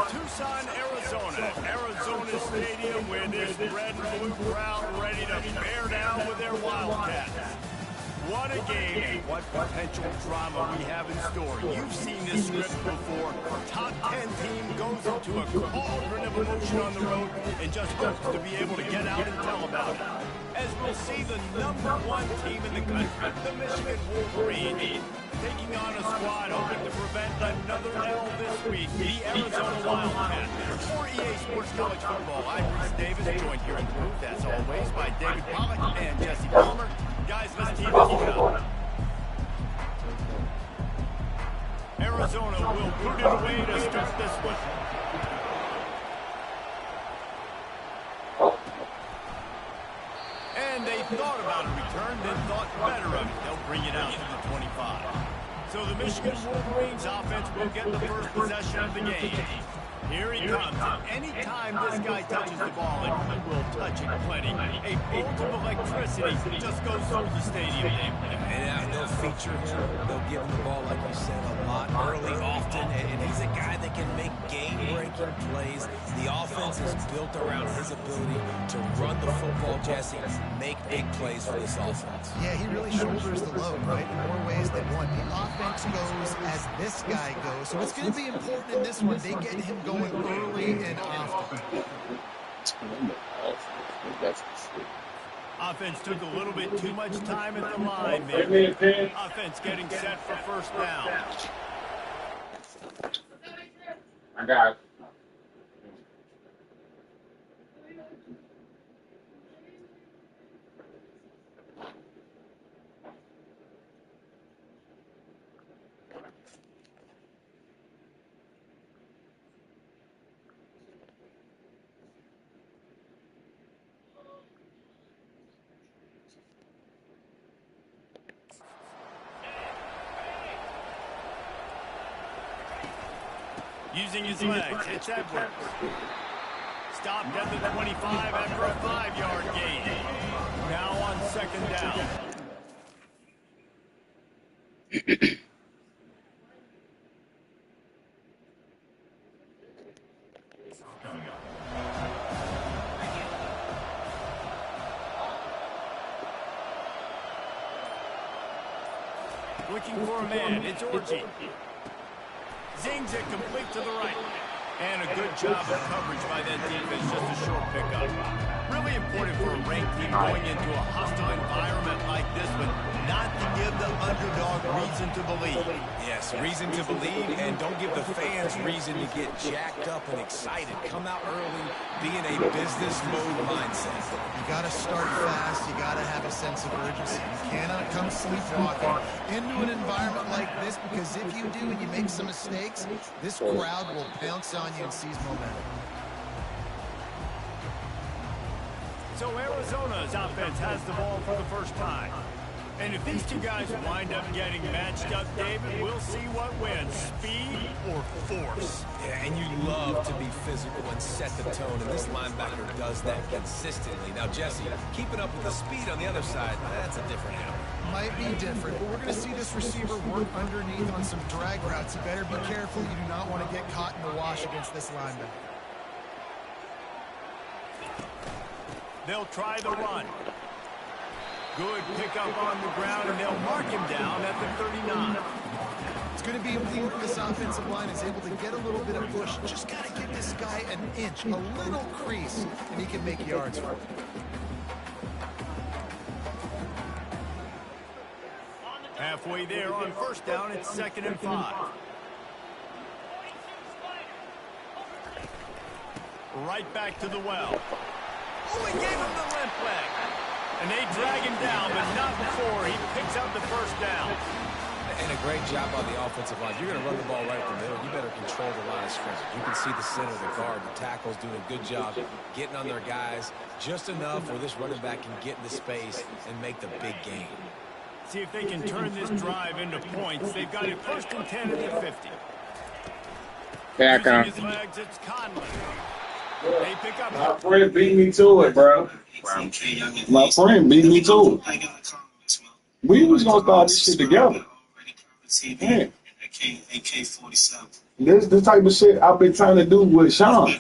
Tucson, Arizona. Arizona Stadium with this red and blue crowd ready to bear down with their Wildcats. What a game and what potential drama we have in store. You've seen this script before. Top 10 team goes into a cauldron of emotion on the road and just hopes to be able to get out and tell about it. As we'll see the #1 team in the country, the Michigan Wolverines, taking on a squad hoping to prevent another L this week, the Arizona Wildcats. For EA Sports College Football, I'm Bruce Davis, joined here in the booth, as always, by David Pollack and Jesse Palmer. Guys, let's keep it up. Arizona will put it away to start this one. And they thought about a return, then thought better of it. They'll bring it out to the 25. So the Michigan Wolverines offense will get the first possession of the game. Here he comes. Anytime this guy touches the ball, and he will touch it plenty, a bolt of electricity just goes through the stadium. And they'll feature him. They'll give him the ball, like you said, a lot, early, often. And he's a guy that can make game-breaking plays. The offense is built around his ability to run the football, Jesse, make big plays for this offense. Yeah, he really shoulders the load, right, in more ways than one. The offense goes as this guy goes. So it's going to be important in this one. They get him going early and often. Offense took a little bit too much time at the line there. Offense getting set for first down. I got it. Using his legs, it's Edwards. Stopped at the 25 after a 5-yard gain. Now on second down. Looking for a man, it's Orchie. Zings it complete to the right. And a good job of coverage by that defense, just a short pickup. Really important for a ranked team going into a hostile environment like this one, not to give the underdog reason to believe. Yes, reason to believe, and don't give the fans reason to get jacked up and excited. Come out early, be in a business mode mindset. You got to start fast. You got to have a sense of urgency. You cannot come sleepwalking into an environment like this, because if you do and you make some mistakes, this crowd will pounce on you and seize momentum. So Arizona's offense has the ball for the first time. And if these two guys wind up getting matched up, David, we'll see what wins, speed or force. Yeah, and you love to be physical and set the tone, and this linebacker does that consistently. Now, Jesse, keeping up with the speed on the other side, that's a different animal. Might be different, but we're going to see this receiver work underneath on some drag routes. You better be careful. You do not want to get caught in the wash against this linebacker. They'll try the run. Good pickup on the ground, and they'll mark him down at the 39. It's going to be important this offensive line is able to get a little bit of push. Just got to give this guy an inch, a little crease, and he can make yards for it. Halfway there on first down, it's 2nd and 5. Right back to the well. Oh, he gave him the limp leg. And they drag him down, but not before he picks up the first down. And a great job on the offensive line. You're going to run the ball right up the middle. You better control the line of scrimmage. You can see the center, the guard, the tackles doing a good job getting on their guys just enough where this running back can get into space and make the big game. See if they can turn this drive into points. They've got it 1st and 10 at the 50. Back on. His legs, it's Conley. They pick up. My friend beat me to it, bro. My friend beat me to it. We was gonna start this shit together. Man. AK-47. This the type of shit I've been trying to do with Sean.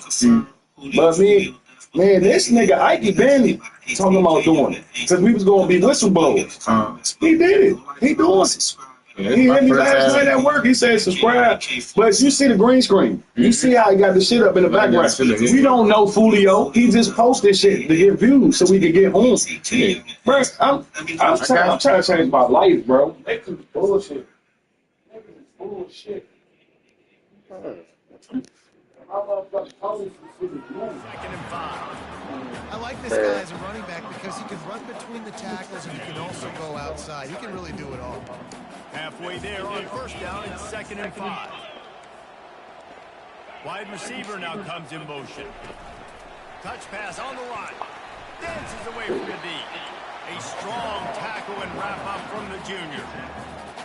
But man, this nigga Ike Benny talking about doing it. Because we was going to be whistleblowers. He did it. He doing it. He hit me last night at work. He said subscribe. But you see the green screen. You see how he got the shit up in the background. We don't know Fulio. He just posted shit to get views so we could get home. Bro, I'm trying to change my life, bro. Niggas is bullshit. Niggas is bullshit. I like this guy as a running back because he can run between the tackles and he can also go outside. He can really do it all. Halfway there on first down, it's 2nd and 5. Wide receiver now comes in motion. Touch pass on the line. Dances away from the D. A strong tackle and wrap up from the junior.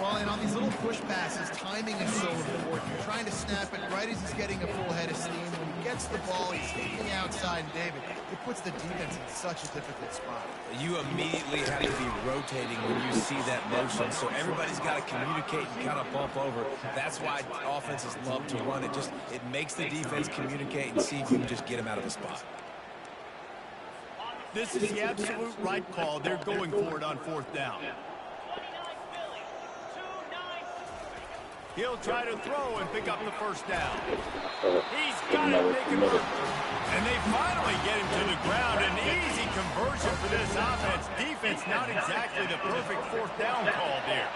Well, and on these little push passes, timing is so important. You're trying to snap it right as he's getting a full head of steam. When he gets the ball, he's hitting outside, David. It puts the defense in such a difficult spot. You immediately have to be rotating when you see that motion, so everybody's got to communicate and kind of bump over. That's why offenses love to run it. It makes the defense communicate and see if you can just get him out of the spot. This is the absolute right call. They're going for it on 4th down. He'll try to throw and pick up the first down. He's got it, make it work. And they finally get him to the ground. An easy conversion for this offense. Defense not exactly the perfect 4th down call there.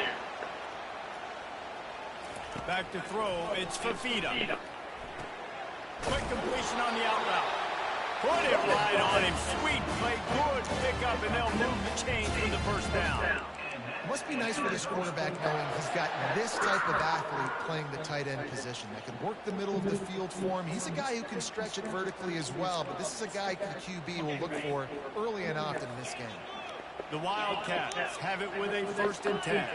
Back to throw, it's Fafita. Quick completion on the out route. Put it right on him. Sweet play, good pickup, and they'll move the chains for the first down. Must be nice for this quarterback knowing he's got this type of athlete playing the tight end position that can work the middle of the field for him. He's a guy who can stretch it vertically as well, but this is a guy the QB will look for early and often in this game. The Wildcats have it with a 1st and 10.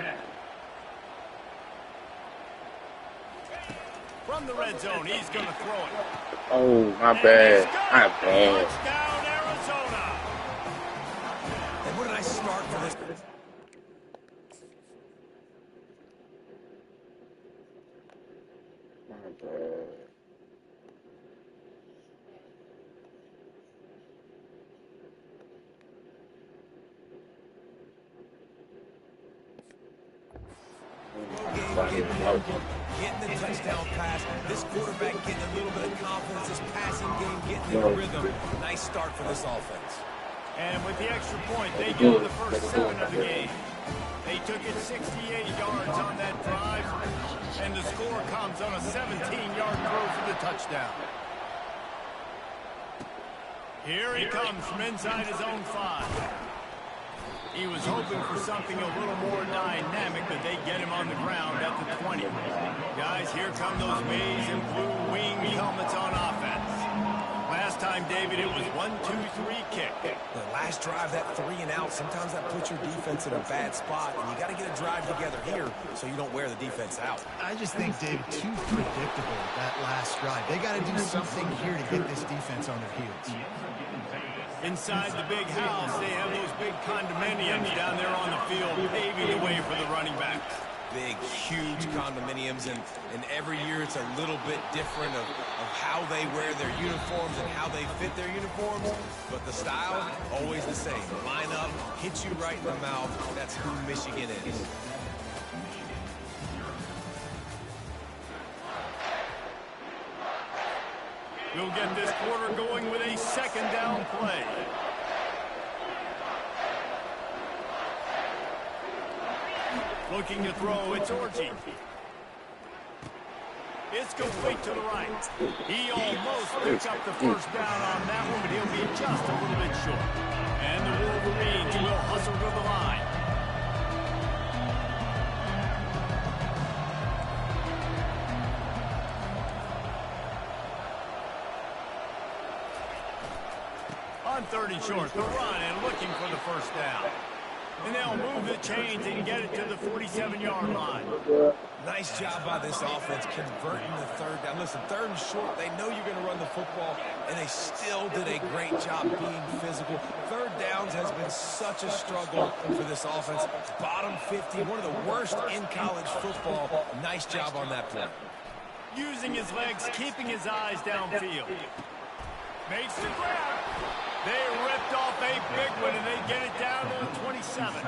From the red zone, he's going to throw it. Oh, my bad. My bad. Touchdown, Arizona. And what did I start for this? Getting the touchdown pass. This quarterback getting a little bit of confidence. This passing game getting in rhythm. Nice start for this offense. And with the extra point, they go the first 7 of the game. They took it 68 yards on that drive, and the score comes on a 17-yard throw for the touchdown. Here he comes from inside his own 5. He was hoping for something a little more dynamic, but they get him on the ground at the 20. Guys, here come those maize and blue winged helmets on offense. Last time, David, it was 1-2-3 kick. The last drive, that 3 and out, sometimes that puts your defense in a bad spot, and you got to get a drive together here so you don't wear the defense out. I just think, David, too predictable that last drive. They got to do something here to get this defense on their heels. Inside the big house, they have those big condominiums down there on the field, paving the way for the running backs. Big, huge condominiums, and every year it's a little bit different of how they wear their uniforms and how they fit their uniforms, but the style, always the same. Line up, hit you right in the mouth. That's who Michigan is. We'll get this quarter going with a 2nd down play. Looking to throw, it's Orji. It's complete to the right. He almost picked up the first down on that one, but he'll be just a little bit short. And the Wolverines will hustle to the line. On 30 short, the run and looking for the first down. And they'll move the chains and get it to the 47-yard line. Nice job by this offense converting the 3rd down. Listen, 3rd and short, they know you're going to run the football, and they still did a great job being physical. 3rd downs has been such a struggle for this offense. Bottom 50, one of the worst in college football. Nice job on that play. Using his legs, keeping his eyes downfield. Makes the grab. They ripped off a big one, and they get it down to the 27.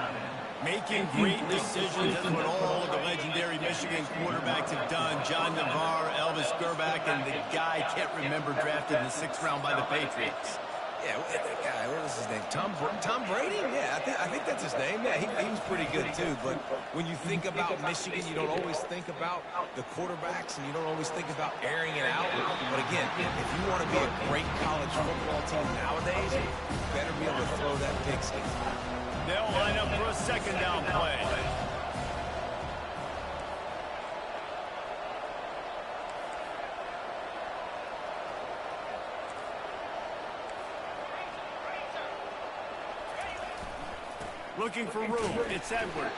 Making great decisions is what all of the legendary Michigan quarterbacks have done. John Navarre, Elvis Gerbach, and the guy I can't remember drafted in the 6th round by the Patriots. Yeah, that guy, what was his name? Tom Brady? Yeah, I think that's his name. Yeah, he was pretty good, too. But when you think about Michigan, you don't always think about the quarterbacks, and you don't always think about airing it out. But again, if you want to be a great college football team nowadays, you better be able to throw that pigskin. They'll line up for a 2nd down play. Looking for room, it's Edwards.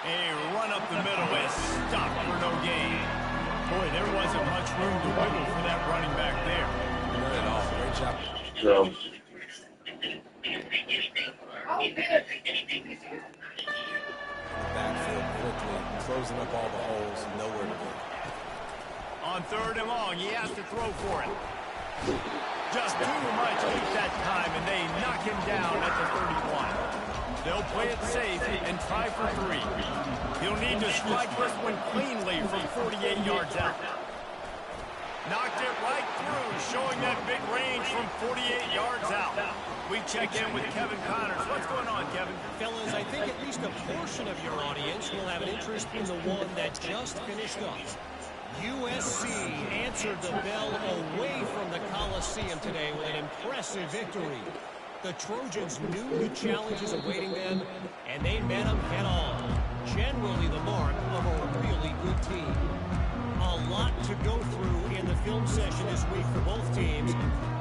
A run up the middle is stopped for no gain. Boy, there wasn't much room to wiggle for that running back there. Not at all. Great job. So, Backfield quickly, closing up all the holes, nowhere to go. On 3rd and long, he has to throw for it. Just too much heat that time, and they knock him down at the 31. They'll play it safe and try for 3. He'll need to strike this one cleanly from 48 yards out. Knocked it right through, showing that big range from 48 yards out. We check in with Kevin Connors. What's going on, Kevin? Fellas, I think at least a portion of your audience will have an interest in the one that just finished up. USC answered the bell away from the Coliseum today with an impressive victory. The Trojans knew the challenges awaiting them, and they met them head-on. Generally the mark of a really good team. A lot to go through in the film session this week for both teams,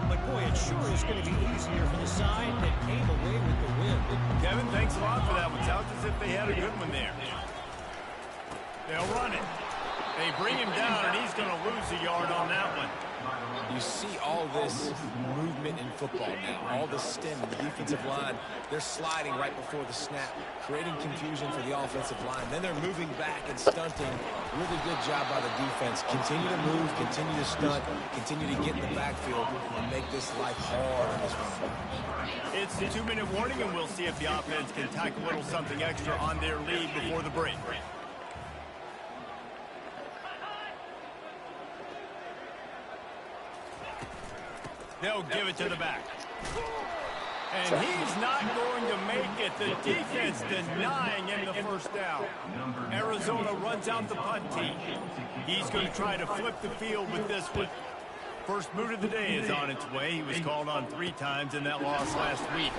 but boy, it sure is going to be easier for the side that came away with the win. Kevin, thanks a lot for that one. Sounds as if they had a good one there. They'll run it. They bring him down, and he's going to lose a yard on that one. You see all this movement in football now, all the stem in the defensive line. They're sliding right before the snap, creating confusion for the offensive line. Then they're moving back and stunting. Really good job by the defense. Continue to move, continue to stunt, continue to get in the backfield and make this life hard on this run. It's the 2-minute warning, and we'll see if the offense can tack a little something extra on their lead before the break. They'll give it to the back. And he's not going to make it. The defense denying him the 1st down. Arizona runs out the punt team. He's going to try to flip the field with this one. First move of the day is on its way. He was called on 3 times in that loss last week.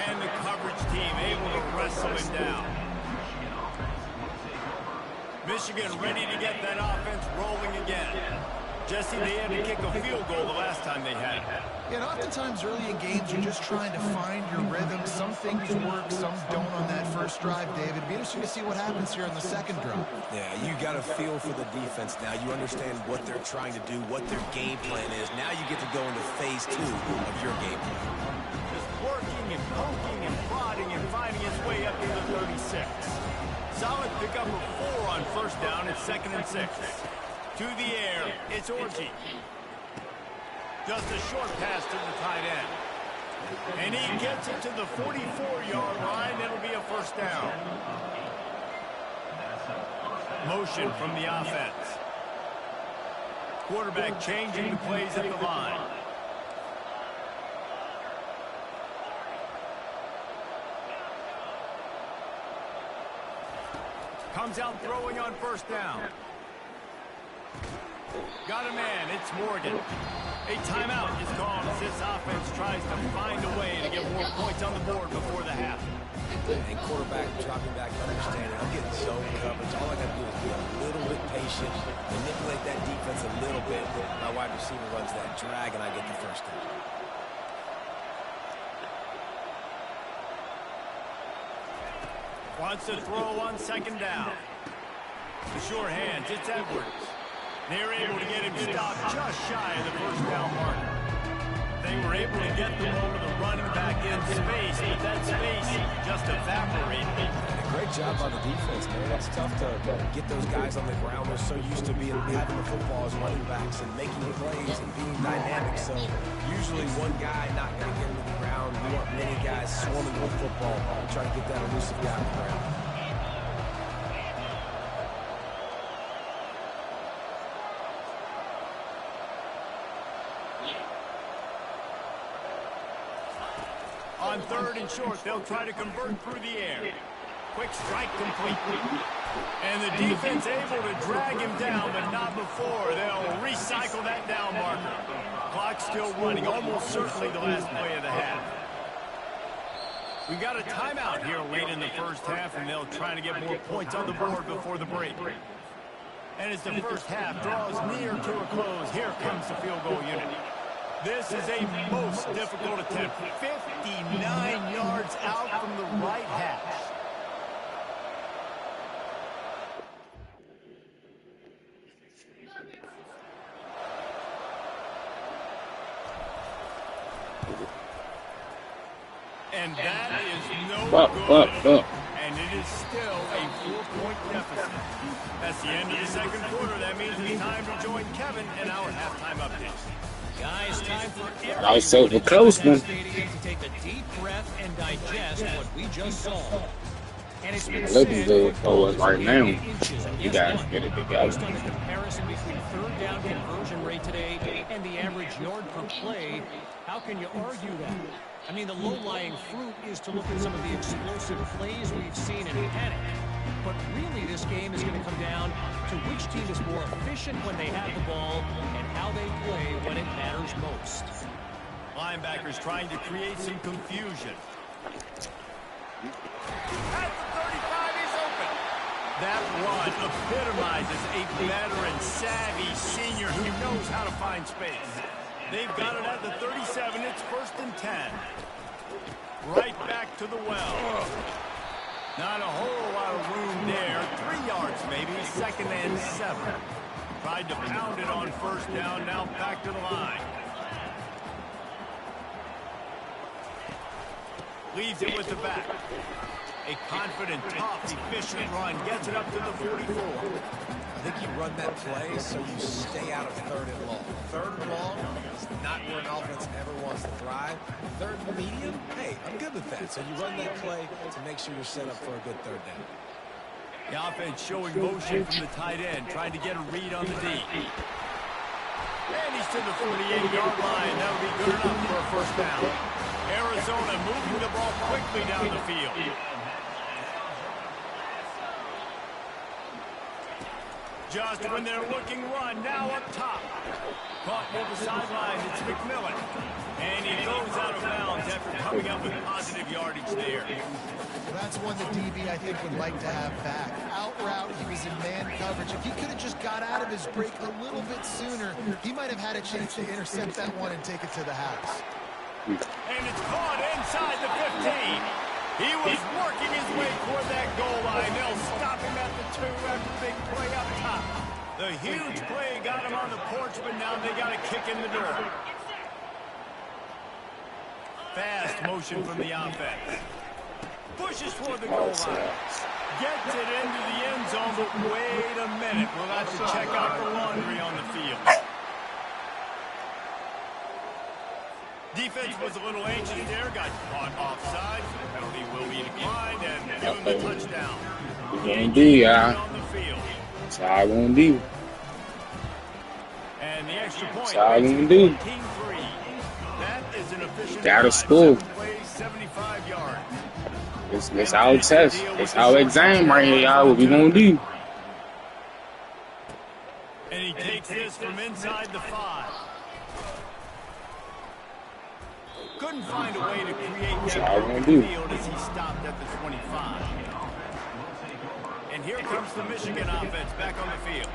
And the coverage team able to wrestle him down. Michigan ready to get that offense rolling again. Jesse, they had to kick a field goal the last time they had it. Yeah, and oftentimes early in games, you're just trying to find your rhythm. Some things work, some don't on that first drive, David. It'd be interesting to see what happens here in the 2nd drive. Yeah, you got a feel for the defense now. You understand what they're trying to do, what their game plan is. Now you get to go into phase 2 of your game plan. Just working and poking and prodding and finding his way up to the 36. Solid pickup of 4 on 1st down. It's 2nd and 6. To the air, it's Orji. Just a short pass to the tight end. And he gets it to the 44-yard line. It'll be a 1st down. Motion from the offense. Quarterback changing the plays at the line. Comes out throwing on 1st down. Got a man, it's Morgan. A timeout is called as this offense tries to find a way to get more points on the board before the half. And quarterback dropping back, understanding I'm getting zone coverage. All I got to do is be a little bit patient, manipulate that defense a little bit. My wide receiver runs that drag, and I get the 1st down. Wants to throw on 2nd down. The sure hands, it's Edwards. They're able to get him stopped just shy of the 1st down marker. They They were able to get the ball to the running back in space, but that space just evaporated. And a great job by the defense, man. It's tough to get those guys on the ground. They're so used to having the football as running backs and making plays and being dynamic. So usually one guy not going to get into the ground. We want many guys swarming with football and try to get that elusive guy on the ground. On 3rd and short, they'll try to convert through the air. Quick strike complete. And the defense able to drag him down, but not before. They'll recycle that down marker. Clock still running, almost certainly the last play of the half. We got a timeout here late in the first half, and they'll try to get more points on the board before the break. And as the first half draws near to a close, here comes the field goal unit. This is a most difficult attempt. 59 yards out from the right hash. And that is no good. And it is still a 4-point deficit. That's the end of the second quarter. That means it's time to join Kevin in our halftime update. Guys, time for I was so close, man. to take a deep breath and digest what we just saw. And it's been Looking good for us said, right now. inches. And You guess guys what? get it Based together. on the comparison between third down conversion rate today and the average yard per play, how can you argue that? I mean, the low-lying fruit is to look at some of the explosive plays we've seen and panic. But really, this game is going to come down to which team is more efficient when they have the ball and how they play when it matters most. Linebackers trying to create some confusion. At the 35, he's open. That run epitomizes a veteran, savvy senior who knows how to find space. They've got it at the 37. It's 1st and 10. Right back to the well. Not a whole lot of room there. 3 yards maybe. 2nd and 7. Tried to pound it on 1st down. Now back to the line. Leaves it with the back. A confident, tough, efficient run. Gets it up to the 44. I think you run that play so you stay out of 3rd and long. 3rd and long is not where an offense ever wants to thrive. 3rd and medium, hey, I'm good with that. So you run that play to make sure you're set up for a good 3rd down. The offense showing motion from the tight end, trying to get a read on the D. And he's to the 48-yard line. That'll be good enough for a 1st down. Arizona moving the ball quickly down the field. Just when they're looking run, now up top. Caught near the sideline, it's McMillan. And he goes out of bounds after coming up with positive yardage there. That's one the DB, I think, would like to have back. Out route, he was in man coverage. If he could have just got out of his break a little bit sooner, he might have had a chance to intercept that one and take it to the house. And it's caught inside the 15. He was working his way toward that goal line. They'll stop him at the 2 after the big play up top. The huge play got him on the porch, but now they got a kick in the door. Fast motion from the offense. Pushes for the goal line. Gets it into the end zone, but wait a minute. We'll have to check out the laundry on the field. Defense was a little anxious there, got caught offside. Penalty will be declined and given the touchdown. Indeed, On the field. that's how I want to do. And the extra point. That's how I want to do. 14-3. That is an efficient Gotta drive. score. 7 plays, 75 yards. It's our test. It's our exam right here, y'all. What we gonna do? And he takes this from inside the 5. Couldn't find a way to create That's that all I open wanna do. field as he stopped at the 25. And here comes the Michigan offense back on the field.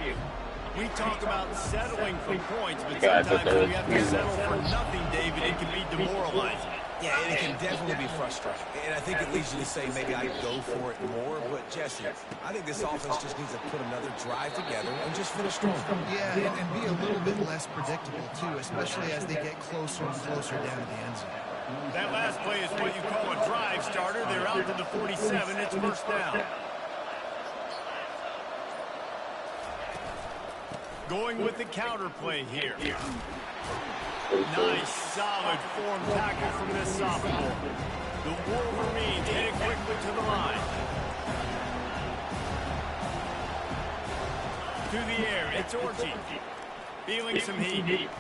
We talk about settling for points, but Got sometimes the we have to settle for nothing, David. It can be demoralizing. Yeah, and it can definitely be frustrating. And I think it leads you to say maybe I go for it more. But, Jesse, I think this offense just needs to put another drive together and just finish strong. Yeah, and be a little bit less predictable, too, especially as they get closer and closer down to the end zone. That last play is what you call a drive starter. They're out to the 47. It's first down. Going with the counter play here. Nice, solid form tackle from this sophomore. The Wolverines headed quickly to the line. To the air, it's Orchie. Feeling some heat.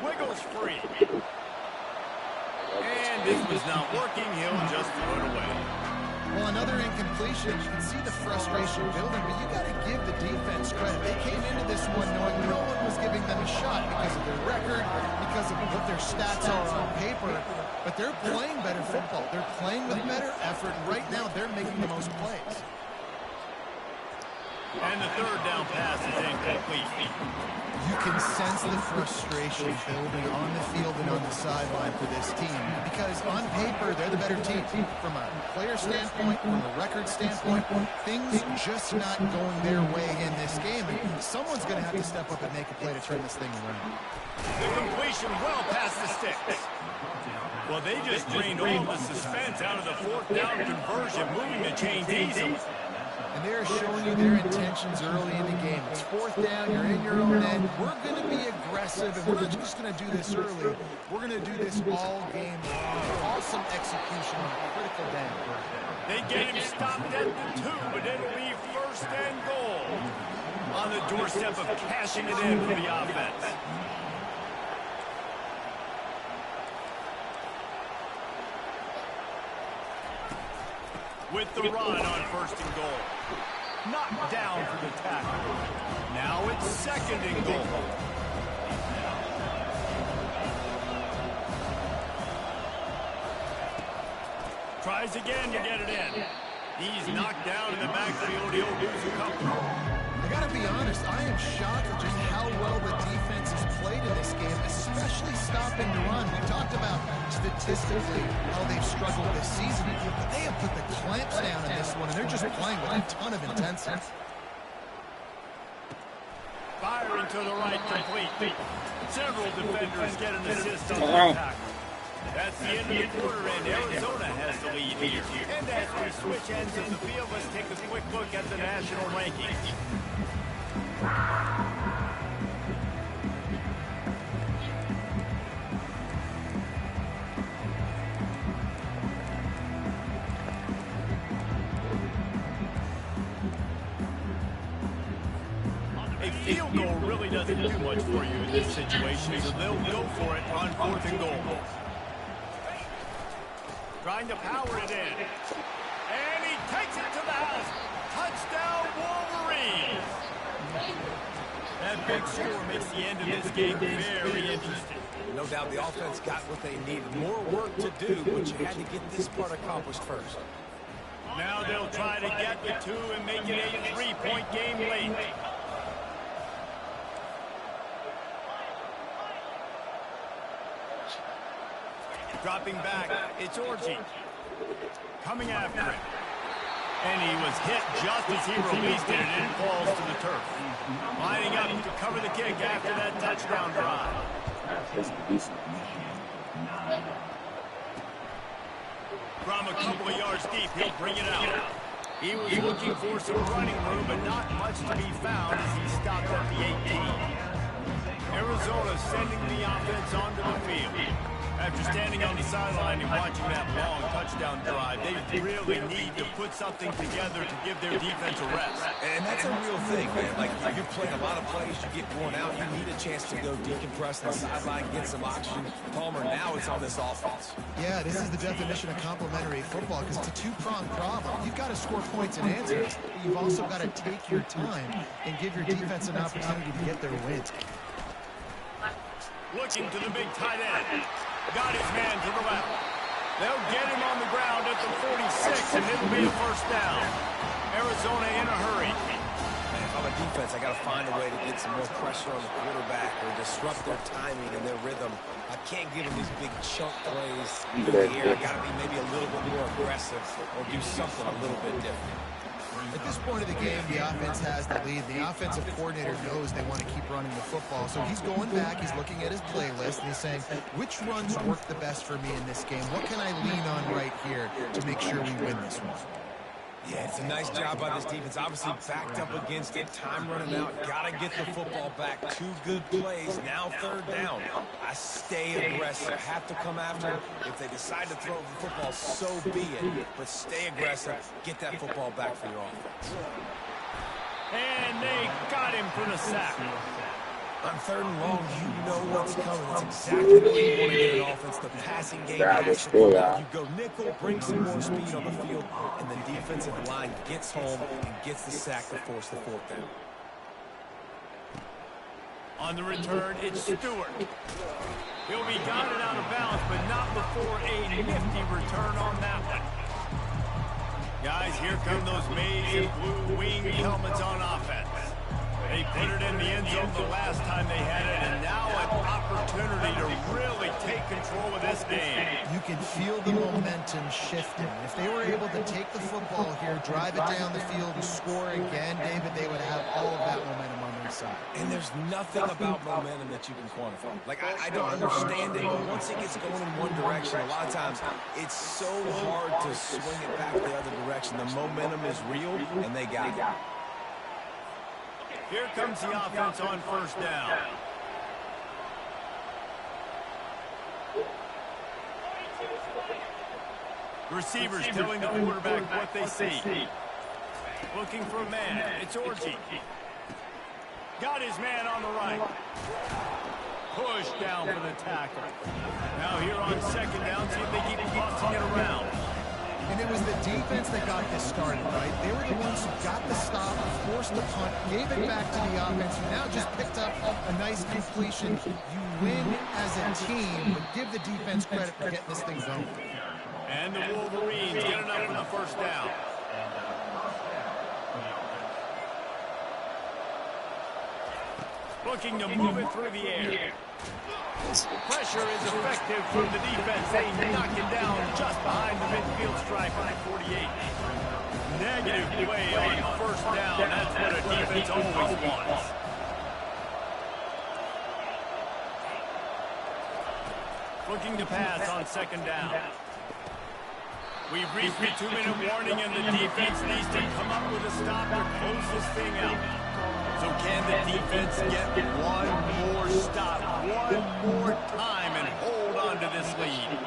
Wiggles free. And this was not working. He'll just throw it away. Well, another incompletion. You can see the frustration building, but you got to give the defense credit. They came into this one knowing no one was giving them a shot because of their record, because of what their stats are on paper. But they're playing better football. They're playing with better effort. Right now, they're making the most plays. And the third down pass is incomplete. You can sense the frustration building on the field and on the sideline for this team because on paper, they're the better team. From a player standpoint, from a record standpoint, things just not going their way in this game. And someone's going to have to step up and make a play to turn this thing around. The completion well past the sticks. Well, they just drained all the suspense out of the fourth down conversion, moving the chains easily. And they're showing you their intentions early in the game. It's fourth down, you're in your own end. We're going to be aggressive, and we're not just going to do this early. We're going to do this all game long. Awesome execution on a critical down. They get him stopped at the 2, but it'll be first and goal. On the doorstep of cashing it in for the offense. With the run on first and goal. Knocked down for the tackle. Now it's second and goal. Tries again to get it in. He's knocked down in the backfield. He'll lose a couple. I got to be honest, I am shocked at just how well the defense has played in this game, especially stopping the run. We talked about statistically how they've struggled this season, but they have put the clamps down in this one, and they're just playing with a ton of intensity. Firing to the right, complete. Several defenders get an assist on the tackle. That's the end of the quarter, and Arizona has the lead here. And as we switch ends of the field, let's take a quick look at the national rankings. A field goal really doesn't do much for you in this situation, so they'll go for it on fourth and goal. Trying to power it in. And he takes it to the house. Touchdown, Wolverines. That big score makes the end of this game very interesting. No doubt the offense got what they needed. More work to do, but you had to get this part accomplished first. Now they'll try to get the 2 and make it a 3-point game late. Dropping back, it's Orchie. Coming after it. And he was hit just as he released it, and it falls to the turf. Lining up to cover the kick after that touchdown drive. From a couple of yards deep, he'll bring it out. He was looking for some running room, but not much to be found as he stopped at the 18. Arizona sending the offense onto the field. After standing on the sideline and watching that long touchdown drive, they really need to put something together to give their defense a rest. And that's a real thing, man. Like, you're playing a lot of plays, you get worn out, you need a chance to go decompress on the sideline, get some oxygen. Palmer, now it's on this offense. Yeah, this is the definition of complementary football because it's a two-pronged problem. You've got to score points and answers, but you've also got to take your time and give your defense an opportunity to get their win. Looking to the big tight end. Got his man to the left. They'll get him on the ground at the 46, and it'll be a first down. Arizona in a hurry. Man, if I'm a defense, I got to find a way to get some more pressure on the quarterback or disrupt their timing and their rhythm. I can't give him these big chunk plays in the air. Got to be maybe a little bit more aggressive or do something a little bit different. At this point of the game, the offense has the lead. The offensive coordinator knows they want to keep running the football. So he's going back, he's looking at his playlist, and he's saying, which runs work the best for me in this game? What can I lean on right here to make sure we win this one? Yeah, it's a nice job by this defense. Obviously backed up against it. Time running out. Got to get the football back. 2 good plays. Now 3rd down. I stay aggressive. Have to come after him. If they decide to throw the football, so be it. But stay aggressive. Get that football back for your offense. And they got him for the sack. On 3rd and long, you know what's coming. It's exactly what you want to get an offense. The passing game has to go out. You go nickel, bring some more speed on the field, and the defensive line gets home and gets the sack to force the 4th down. On the return, it's Stewart. He'll be guided out of bounds, but not before a nifty return on that one. Guys, here come those maize and blue wing helmets on offense. They put it in the end zone the last time they had it, and now an opportunity to really take control of this game. You can feel the momentum shifting. If they were able to take the football here, drive it down the field, and score again, David, they would have all of that momentum on their side. And there's nothing about momentum that you can quantify. Like, I don't understand it, but once it gets going in one direction, a lot of times it's so hard to swing it back the other direction. The momentum is real, and they got it. Here comes the offense on 1st down. Receivers telling the quarterback what they see. Looking for a man. It's Orji. Got his man on the right. Push down for the tackle. Now here on 2nd down, see if they keep tossing it around. And it was the defense that got this started, right? They were the ones who got the stop, forced the punt, gave it back to the offense, who now just picked up a nice completion. You win as a team, but give the defense credit for getting this thing going. And the Wolverines get enough for the 1st down. Looking to move it through the air. Pressure is effective from the defense. They knock it down just behind the midfield stripe on 48. Negative play on 1st down. That's what a defense always wants. Looking to pass on 2nd down. We've reached the 2-minute warning, and the defense needs to come up with a stop or close this thing out. So can the defense get one more stop, one more time, and hold on to this lead?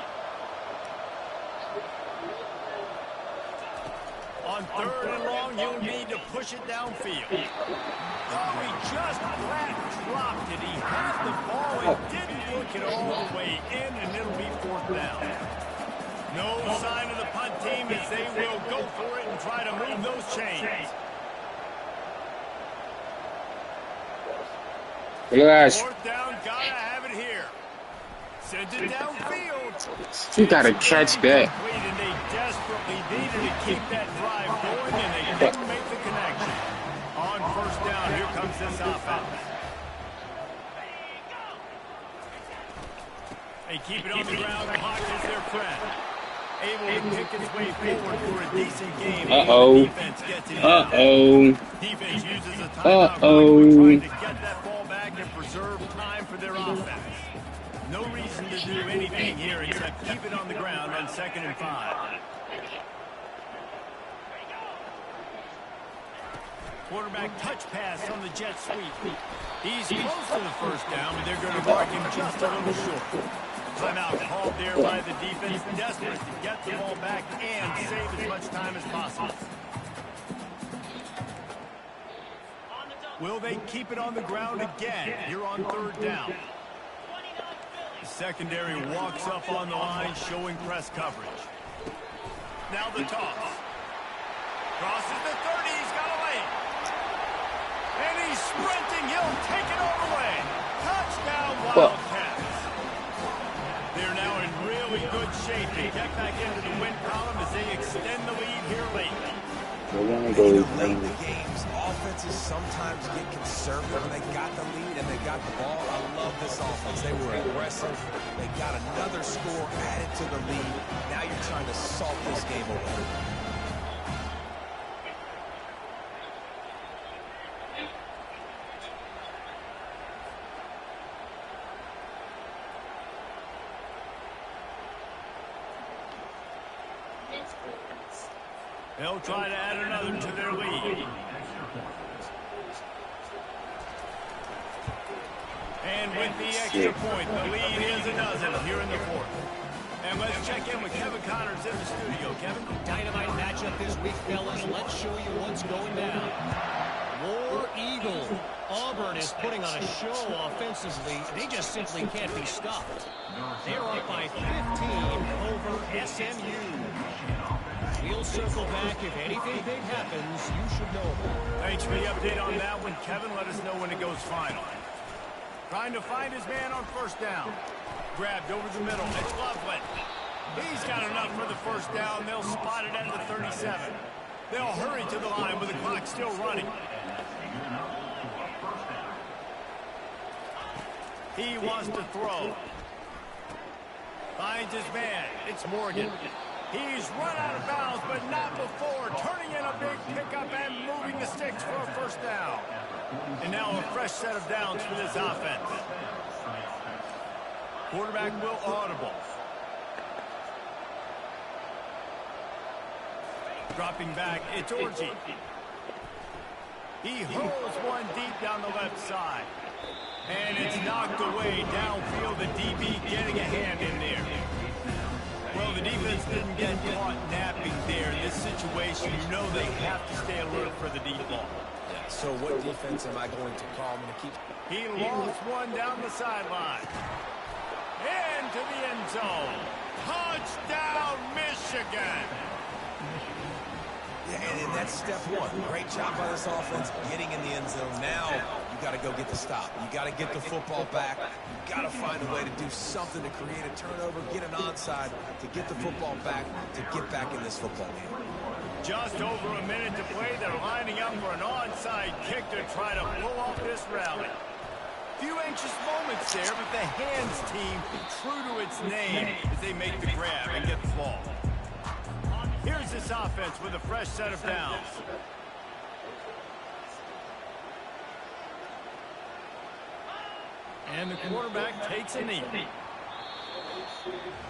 On 3rd and long, you'll need to push it downfield. Oh, he just flat dropped it. He had the ball and didn't look it all the way in, and it'll be 4th down. No sign of the punt team as they will go for it and try to move those chains. Look at 4th down, gotta have it here. Sends it downfield. you gotta catch that. And they desperately needed to keep that drive going, and they didn't make the connection. On 1st down, here comes this offense. They keep it on the ground. The Hawks is their friend. Able to pick its way forward for a decent game. Uh-oh. Defense gets it Uh-oh. Defense uses a timeout quickly, trying to get that ball back and preserve time for their offense. No reason to do anything here except keep it on the ground on 2nd and 5. Quarterback touch pass on the jet sweep. He's close to the 1st down, but they're going to mark him just a little short. Timeout called there by the defense, desperate to get the ball back and save as much time as possible. Will they keep it on the ground again here on 3rd down? The secondary walks up on the line, showing press coverage. Now the toss. Crosses the 30, he's got a lane. And he's sprinting, he'll take it all the way. Touchdown, Wildcats. They're now in really good shape to get back into the win column as they extend the lead here late. They want to And, you go know, late in the games, offenses sometimes get conservative when they got the lead and they got the ball. I love this offense. They were aggressive. They got another score added to the lead. Now you're trying to salt this game away. They'll try to add another to their lead. And with the extra point, the lead is a dozen here in the fourth. And let's check in with Kevin Connors in the studio. Kevin? Dynamite matchup this week, fellas. Let's show you what's going down. War Eagle. Auburn is putting on a show offensively. They just simply can't be stopped. They're up by 15 over SMU. We'll circle back. If anything big happens, you should know about it. Thanks for the update on that one, Kevin. Let us know when it goes final. Trying to find his man on first down. Grabbed over the middle. It's Loveland. He's got enough for the first down. They'll spot it at the 37. They'll hurry to the line with the clock still running. He wants to throw. Finds his man. It's Morgan. He's run out of bounds, but not before. Turning in a big pickup and moving the sticks for a first down. And now a fresh set of downs for this offense. Quarterback will audible. Dropping back, it's Orji. He hurls one deep down the left side. And it's knocked away downfield. The DB getting a hand in there. Well, the defense didn't get caught napping there. In this situation, you know they have to stay alert for the deep ball. Yeah, so what defense am I going to call? I'm going to keep... He lost one down the sideline. Into the end zone. Touchdown, Michigan. Yeah, and that's step one. Great job by this offense getting in the end zone. Now you got to go get the stop. You got to get the football back. You got to find a way to do something to create a turnover, get an onside, to get the football back, to get back in this football game. Just over a minute to play. They're lining up for an onside kick to try to pull off this rally. Few anxious moments there, but the hands team true to its name as they make the grab and get the ball. Here's this offense with a fresh set of downs. And the quarterback takes a knee.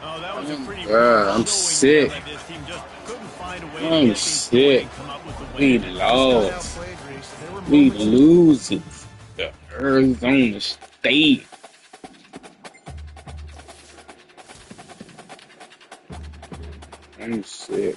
Oh, that was a pretty I'm sick. This team just couldn't find a way to I'm get sick. come up with the We win. lost. We losing to Arizona State. I'm sick.